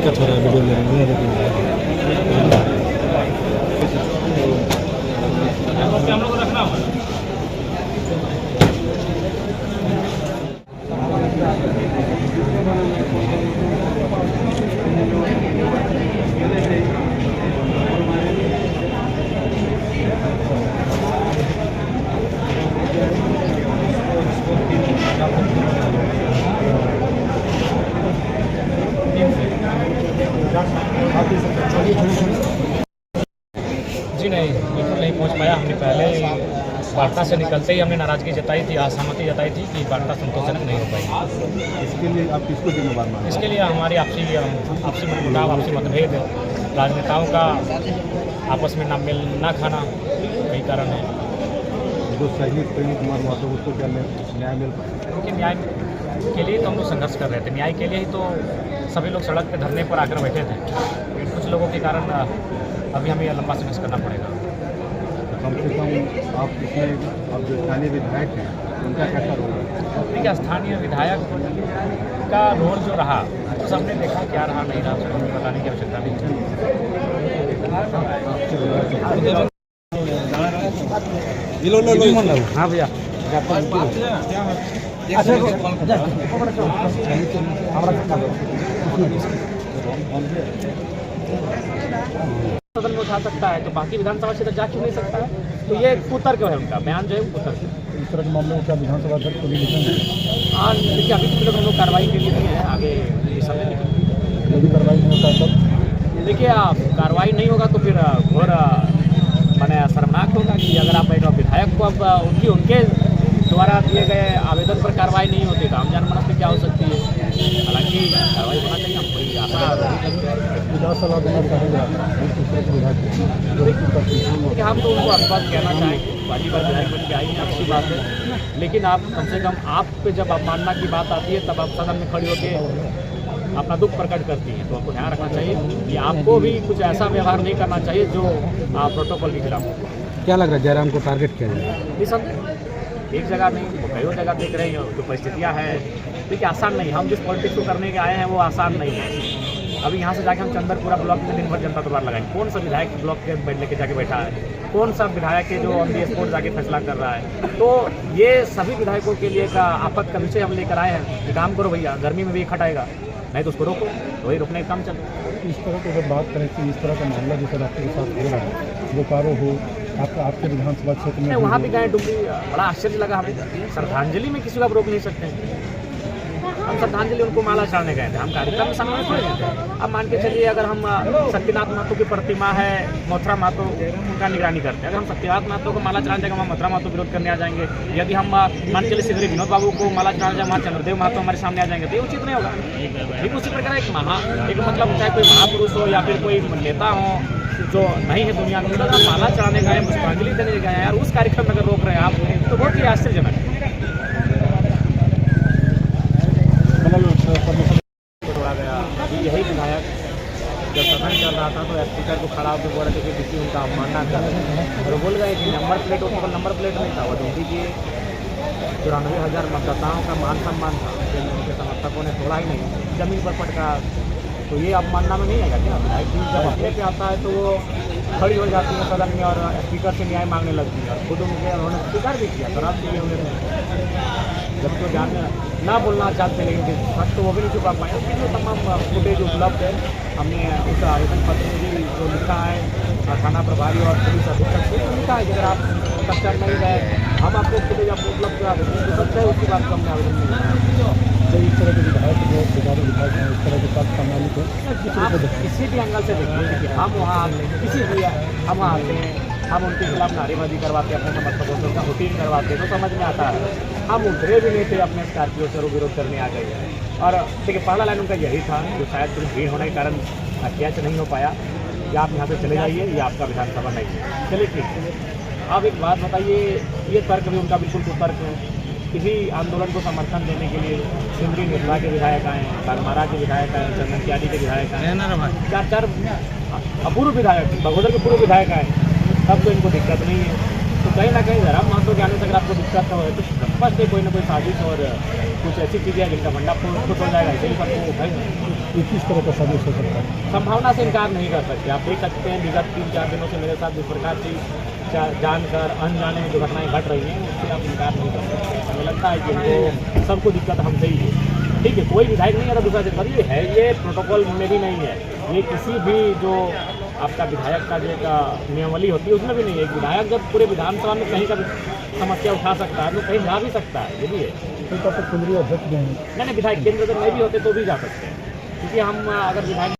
दिक्कत हो रहा है वीडियो लेने में। हम लोग रखना होगा। जी नहीं, बिल्कुल नहीं पहुंच पाया। हमने पहले वार्ता से निकलते ही हमने नाराज़गी जताई थी, असहमति जताई थी कि वार्ता संतोषजनक नहीं हो पाई। इसके लिए आप किसको जिम्मेदार मानते हैं? इसके लिए हमारी आपसी मनमुटाव, आपसी मतभेद, राजनेताओं का आपस में ना मिल ना खाना कई कारण है। जो शहीद प्रेम कुमार महतो उसको क्या न्याय मिल पाए? क्योंकि न्याय के लिए तो हम लोग संघर्ष कर रहे थे, न्याय के लिए ही तो सभी लोग सड़क पे धरने पर आकर बैठे थे। कुछ लोगों के कारण अभी हमें लंबा संघर्ष करना पड़ेगा। कम से कम आप इसमें अब जो स्थानीय विधायक हैं उनका कैसा रोल है? देखिए, स्थानीय विधायक का रोल जो रहा तो सबने देखा क्या रहा नहीं रहा, उसको हमें बताने की आवश्यकता नहीं है। हाँ भैया, सदन में उठा सकता है तो बाकी विधानसभा क्षेत्र जा क्यों नहीं सकता है? तो ये कुतर्क है, उनका बयान जो है वो कुतर्क है। इस तरह के मामलों का विधानसभा अध्यक्ष को भी लिखेंगे? हाँ, देखिए अभी तो हम लोग कार्रवाई के लिए नहीं है, आगे ये सब लिखेंगे। यदि कार्रवाई नहीं होता है तब? देखिए, कार्रवाई नहीं होगा तो फिर घोर माने शर्मनाक होगा कि अगर आप एक विधायक को अब उनके द्वारा दिए गए आवेदन पर कार्रवाई नहीं होती तो आम जनमानस में क्या हो सकती है। हालांकि कार्रवाई होना चाहिए, हम कोई आशा सलाह देना चाहेंगे कि हम तो उनको अभिवाद कहना चाहेंगे, पार्टी पर विधायक बन के आई हैं, अच्छी बात है। लेकिन आप कम से कम आप पे जब अवमानना की बात आती है तब आप सदन में खड़ी होकर अपना दुख प्रकट करती हैं, तो आपको ध्यान रखना चाहिए कि आपको भी कुछ ऐसा व्यवहार नहीं करना चाहिए जो प्रोटोकॉल के खिलाफ हो। क्या लग रहा है जयराम को टारगेट किया जाए? एक जगह नहीं, कई जगह देख रहे हैं जो परिस्थितियाँ हैं। देखिए, आसान नहीं, हम जिस पॉलिटिक्स को करने के आए हैं वो आसान नहीं है। अभी यहाँ से जाके हम चंदरपुरा ब्लॉक में दिन भर जनता दरबार लगाएंगे। कौन सा विधायक ब्लॉक के बैठ लेके जाके बैठा है? कौन सा विधायक है जो ऑन दी स्पॉट जाके फैसला कर रहा है? तो ये सभी विधायकों के लिए का आफत का विषय हम लेकर आए हैं कि काम करो भैया, गर्मी में भी खट आएगा, नहीं तो उसको रोको, तो वही रोकने का काम चल। इस तरह की अगर बात करें कि इस तरह का मामला जैसे आपके साथ हो रहा है, बोकारो हो, आपके विधानसभा क्षेत्र में वहाँ भी गए डुमरी, बड़ा आश्चर्य लगा हमें। श्रद्धांजलि में किसी को आप रोक नहीं सकते हैं। हम श्रद्धांजलि उनको माला चढ़ाने गए थे, हम कार्यक्रम में सम्मान कर रहे थे। अब मान के चलिए अगर हम शक्तिनाथ महतो की प्रतिमा है मथुरा महतो का निगरानी करते हैं, अगर हम शक्तिनाथ महतो को माला चढ़ाने जाएंगे, हम मथुरा महतो विरोध करने आ जाएंगे। यदि हम मान के चलिए श्री विनोद बाबू को माला चढ़ाने जाए, वहाँ चंद्रदेव महतो हमारे सामने आ जाएंगे, तो ये उचित नहीं होगा। ठीक उसी प्रकार एक मतलब चाहे कोई महापुरुष हो या फिर कोई नेता हो जो नहीं है दुनिया में, तो माला चढ़ाने गए, पुष्पांजलि देने गए यार, उस कार्यक्रम में अगर रोक रहे हैं आप तो बहुत ही आश्चर्यजनक है। तोड़ा गया। अभी यही विधायक जब सदन चल रहा था तो स्पीकर को खड़ा होकर बोल रहे थे कि किसी उनका अवमानना कर, और बोल गए कि नंबर प्लेट उसके ऊपर नंबर प्लेट नहीं था, वो ड्यूटी की 94,000 मतदाताओं का मान सम्मान था, उनके समर्थकों ने तोड़ा ही नहीं, जमीन पर पटका। तो ये अवमानना में नहीं आएगा क्या? विधायक जब अपने पे आता है तो वो खड़ी हो जाती है सदन में और स्पीकर से न्याय मांगने लगती है, और खुद उन्होंने स्वीकार भी किया, शराब के लिए उन्होंने जब तो जान ना बोलना चाहते लेकिन सच तो वो भी नहीं छुपा पाए। उसके लिए तमाम फुटेज उपलब्ध है। हमने उस आवेदन पत्र में भी जो लिखा है थाना प्रभारी और पुलिस अधीक्षक से लिखा है कि अगर आप कक्षा नहीं गए हम आपको फुटेज आपको उपलब्ध करा देते हैं, तो सच है उसकी बात को हमने आवेदन में। तो इस तरह के विधायक जो बेचारे विधायक हैं इस तरह के साथ सामने को किसी भी एंगल से देखिए कि हम वहाँ किसी भी हम वहाँ आते हैं, हम उनके खिलाफ नारेबाजी करवाते हैं, अपने समर्थकों से उनका हुटीन करवाते हैं, तो समझ में आता है। हम उतरे भी नहीं थे अपने स्कॉर्पियो से, विरोध करने आ गए। और देखिए पहला लाइन उनका यही था जो शायद कुछ भीड़ होने के कारण कैच नहीं हो पाया कि आप यहाँ से चले जाइए, ये आपका विधानसभा नहीं है। चलिए ठीक है। अब एक बात बताइए, ये तर्क भी उनका बिल्कुल कुतर्क है। किसी आंदोलन को समर्थन देने के लिए सिमरी निर्मला के विधायक आए, बागमारा के विधायक आए, चंदन कियारी के विधायक आए, चार अपूर्व विधायक, बगोदर के पूर्व विधायक आए, तब तो इनको दिक्कत नहीं है। तो कहीं ना कहीं जयराम महतो के आने से अगर आपको दिक्कत हो तो स्पष्ट है कोई ना कोई साजिश और कुछ ऐसी चीज़ें हैं जिनका भंडा फुट हो जाएगा, इसीलिए सबको है। ये किस तरह का साजिश हो सकता है? संभावना से इनकार नहीं कर सकते। आप देख सकते हैं विगत 3-4 दिनों से मेरे साथ जिस प्रकार की जानकर अनजाने दुर्घटनाएं घट रही हैं, उससे आप इनकार नहीं कर सकते। हमें लगता है कि इनको सबको दिक्कत हमसे ही है। ठीक है, कोई विधायक नहीं है दूसरा जनपद ये है, ये प्रोटोकॉल में भी नहीं है, ये किसी भी जो आपका विधायक का जो एक नियमावली होती है उसमें भी नहीं है। एक विधायक जब पूरे विधानसभा में कहीं का समस्या उठा सकता है तो कहीं जा भी सकता है, ये भी है। तो केंद्रीय अध्यक्ष भी हैं। नहीं, विधायक केंद्र में नहीं भी होते तो भी जा सकते हैं, क्योंकि हम अगर विधायक